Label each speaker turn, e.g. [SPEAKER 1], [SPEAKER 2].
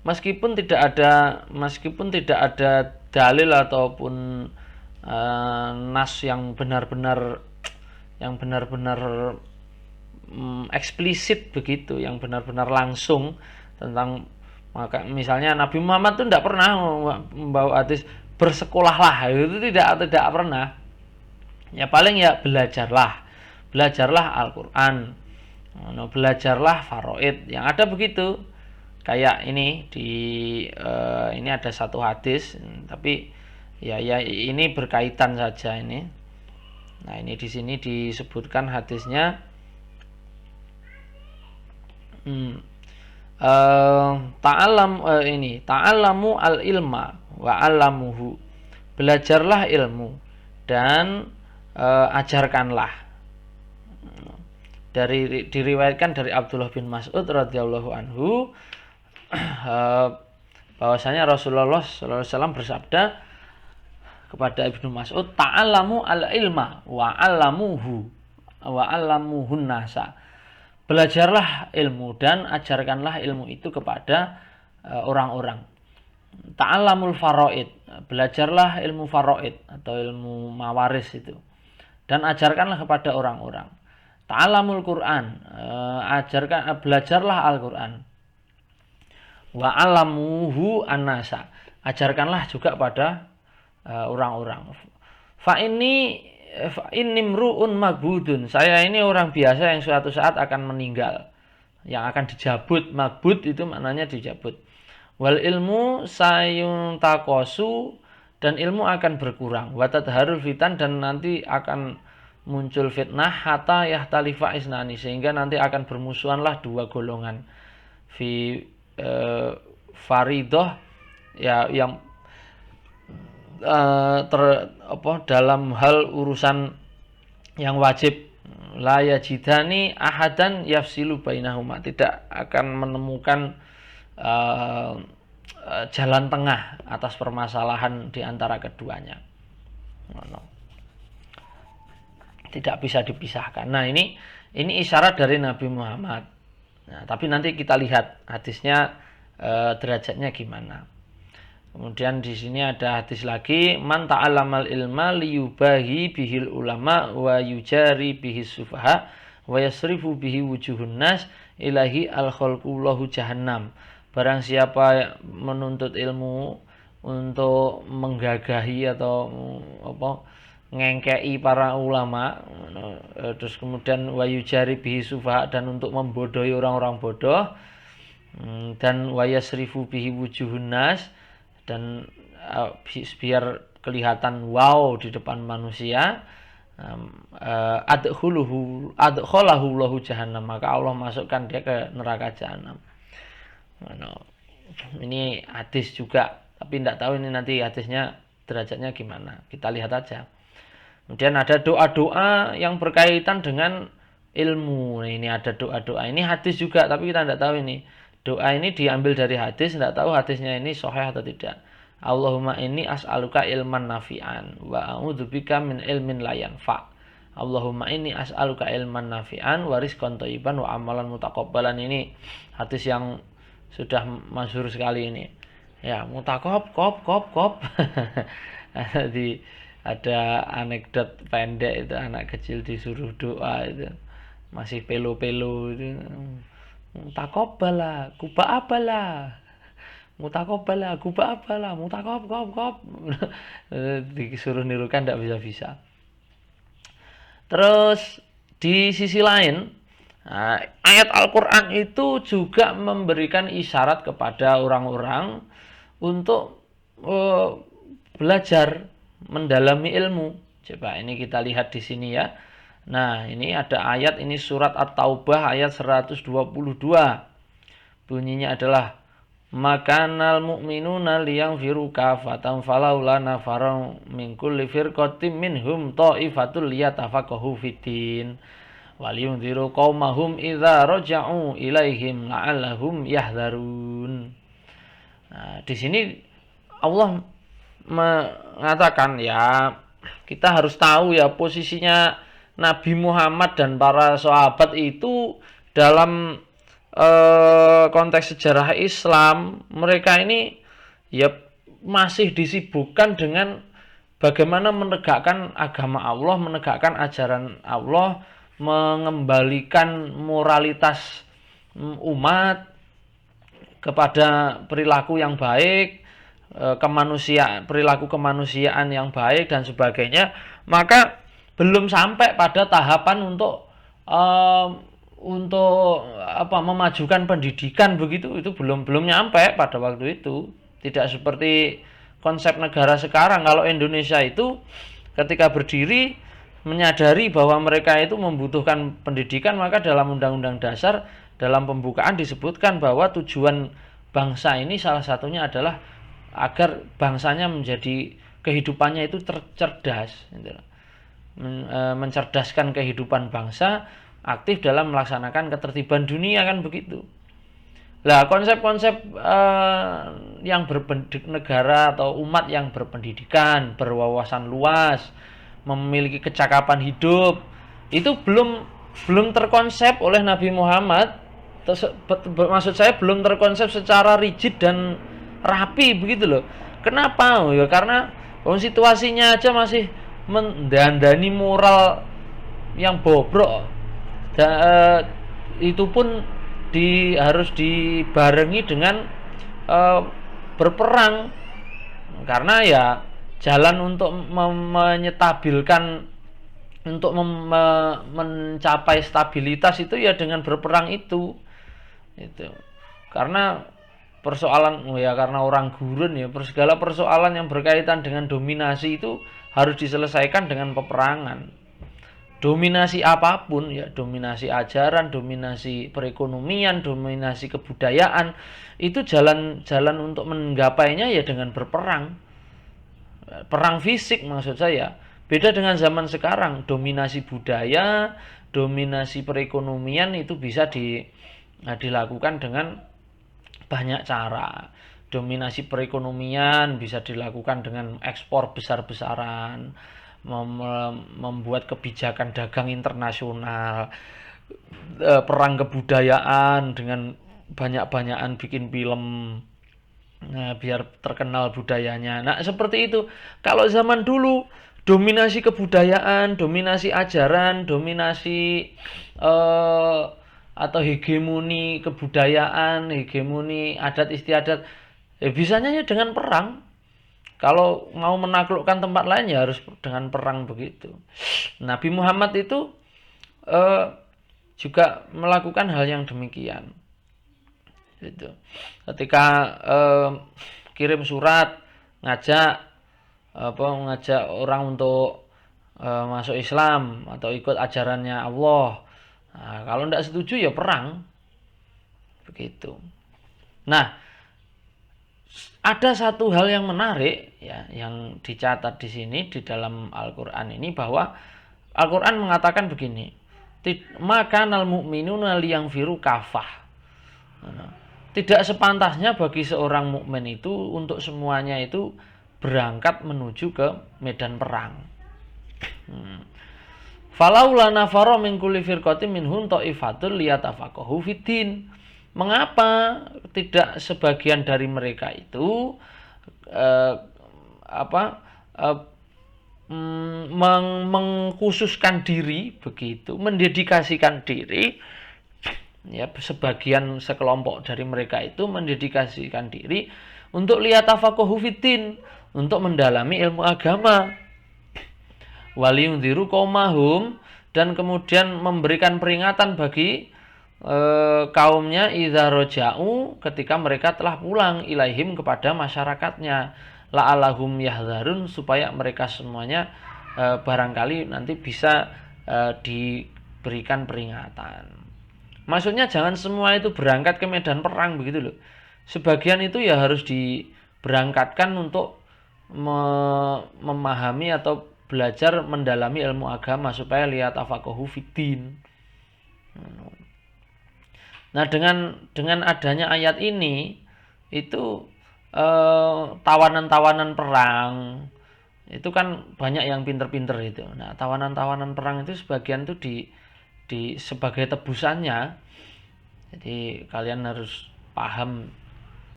[SPEAKER 1] meskipun tidak ada dalil ataupun nas yang benar-benar eksplisit begitu, yang benar-benar langsung tentang, maka misalnya Nabi Muhammad itu tidak pernah membawa hadis bersekolahlah, itu tidak pernah. Ya paling ya belajarlah Al-Qur'an, belajarlah faraid, yang ada begitu. Kayak ini ini ada satu hadis, tapi ya ini berkaitan saja ini. Nah, ini di sini disebutkan hadisnya, ta'allamu al-ilma wa 'allamuhu. Belajarlah ilmu dan ajarkanlah. Diriwayatkan dari Abdullah bin Mas'ud radhiyallahu anhu bahwasanya Rasulullah SAW bersabda kepada Ibnu Mas'ud, ta'allamu al-ilma wa 'allamuhun nasa. Belajarlah ilmu dan ajarkanlah ilmu itu kepada orang-orang. Ta'allamul faraid, belajarlah ilmu faraid atau ilmu mawaris itu, dan ajarkanlah kepada orang-orang. Ta'allamul Qur'an, belajarlah Al-Qur'an. Wa 'allamuhu an-nasa, ajarkanlah juga pada orang-orang. Fa innimru'un magbudun, saya ini orang biasa yang suatu saat akan meninggal, yang akan dijabut. Magbud itu maknanya dijabut. Wal ilmu sayuntaqasu, dan ilmu akan berkurang. Wa tadharul fitan, dan nanti akan muncul fitnah. Hatta yahtalifa isnani, sehingga nanti akan bermusuhanlah dua golongan. Fi faridah, ya yang dalam hal urusan yang wajib. La yajidani ahadan yafsilu bainahuma, tidak akan menemukan jalan tengah atas permasalahan di antara keduanya. Tidak bisa dipisahkan. Nah, ini isyarat dari Nabi Muhammad. Nah, tapi nanti kita lihat hadisnya derajatnya gimana. Kemudian di sini ada hadis lagi, man ta'allamal ilma liyubahi bihil ulama wa yujari bihis sufaha wa yasrifu bihi wujuhun nas ilahi al-khalqullahu jahannam. Barang siapa menuntut ilmu untuk menggagahi atau ngengkei para ulama, terus kemudian wa yujari bihi sufaha, dan untuk membodohi orang-orang bodoh, dan wa yasrifu bihi wujuhun nas, dan biar kelihatan wow di depan manusia, adkhalahu lahu jahannam, maka Allah masukkan dia ke neraka jahanam. Ini hadis juga, tapi tidak tahu ini nanti hadisnya derajatnya gimana, kita lihat aja. Kemudian ada doa-doa yang berkaitan dengan ilmu. Ini ada doa-doa, ini hadis juga, tapi kita tidak tahu ini doa ini diambil dari hadis, tidak tahu hadisnya ini sahih atau tidak. Allahumma inni as'aluka ilman nafi'an wa a'udzubika min ilmin la yanfa'. Allahumma inni as'aluka ilman nafi'an wa rizqan thayyiban wa amalan mutaqabbalan. Ini hadis yang sudah masyhur sekali ini. Ya, mutaqab. Ada anekdot pendek itu, anak kecil disuruh doa itu masih pelo-pelo itu. Mutakobala, kuba apalah, mutakobala, kuba apalah, mutakob. Disuruh nirukan tidak bisa. Terus di sisi lain, ayat Al-Quran itu juga memberikan isyarat kepada orang-orang untuk belajar, mendalami ilmu. Coba ini kita lihat di sini ya. Nah, ini ada ayat, ini surat At-Taubah ayat 122. Bunyinya adalah makanal mu'minuna liyanfiru kafatan falaula nafaru min kulli firqatin minhum ta'ifatul liyatafaqahu fiddin waliyunziru qaumahum idza raja'u ilaihim la'allahum yahdharun. Nah, di sini Allah mengatakan, ya kita harus tahu ya posisinya Nabi Muhammad dan para sahabat itu dalam konteks sejarah Islam, mereka ini ya masih disibukkan dengan bagaimana menegakkan agama Allah, menegakkan ajaran Allah, mengembalikan moralitas umat kepada perilaku yang baik, perilaku kemanusiaan yang baik dan sebagainya. Maka belum sampai pada tahapan untuk memajukan pendidikan begitu, itu belum nyampe pada waktu itu. Tidak seperti konsep negara sekarang. Kalau Indonesia itu ketika berdiri menyadari bahwa mereka itu membutuhkan pendidikan, maka dalam Undang-Undang Dasar dalam pembukaan disebutkan bahwa tujuan bangsa ini salah satunya adalah agar bangsanya menjadi kehidupannya itu cerdas, mencerdaskan kehidupan bangsa, aktif dalam melaksanakan ketertiban dunia, kan begitu. Lah konsep-konsep yang negara atau umat yang berpendidikan, berwawasan luas, memiliki kecakapan hidup, itu belum terkonsep oleh Nabi Muhammad. Maksud saya belum terkonsep secara rigid dan rapi begitu loh. Kenapa? Ya karena situasinya aja masih mendandani moral yang bobrok. Itu pun harus dibarengi dengan berperang, karena ya jalan untuk menyetabilkan, untuk mencapai stabilitas itu ya dengan berperang itu. Karena karena orang gurun ya, segala persoalan yang berkaitan dengan dominasi itu harus diselesaikan dengan peperangan. Dominasi apapun ya, dominasi ajaran, dominasi perekonomian, dominasi kebudayaan, itu jalan untuk menggapainya ya dengan berperang. Perang fisik maksud saya. Beda dengan zaman sekarang, dominasi budaya, dominasi perekonomian itu bisa dilakukan dengan banyak cara. Dominasi perekonomian bisa dilakukan dengan ekspor besar-besaran, membuat kebijakan dagang internasional, perang kebudayaan dengan banyak-banyakan bikin film, biar terkenal budayanya. Nah seperti itu. Kalau zaman dulu dominasi kebudayaan, dominasi ajaran, dominasi atau hegemoni kebudayaan, hegemoni adat istiadat, bisanya ya dengan perang. Kalau mau menaklukkan tempat lain ya harus dengan perang begitu. Nabi Muhammad itu juga melakukan hal yang demikian. Gitu. Ketika kirim surat ngajak orang untuk masuk Islam atau ikut ajarannya Allah. Nah, kalau tidak setuju ya perang. Begitu. Nah, ada satu hal yang menarik ya, yang dicatat di sini di dalam Al-Qur'an ini, bahwa Al-Qur'an mengatakan begini, maka nal mu'minuna liyanfiru kafah. Tidak sepantasnya bagi seorang mukmin itu untuk semuanya itu berangkat menuju ke medan perang. Falaula nafara min kulli firqatin minhum ta'ifatul liyatafaqahu fiddin. Mengapa tidak sebagian dari mereka itu mengkhususkan diri begitu, mendedikasikan diri ya, sekelompok dari mereka itu mendedikasikan diri untuk liyatafaqahu fiddin, untuk mendalami ilmu agama, waliyundziru qaumahum, dan kemudian memberikan peringatan bagi kaumnya idza raja'u, ketika mereka telah pulang, ilaihim, kepada masyarakatnya, la'allahum yahdzarun, supaya mereka semuanya barangkali nanti bisa diberikan peringatan. Maksudnya jangan semua itu berangkat ke medan perang begitu loh. Sebagian itu ya harus diberangkatkan untuk memahami atau belajar mendalami ilmu agama supaya liyatafaqahu fiddin. Nah, dengan adanya ayat ini itu tawanan-tawanan perang itu kan banyak yang pinter-pinter itu. Nah, tawanan-tawanan perang itu sebagian itu di sebagai tebusannya Jadi kalian harus paham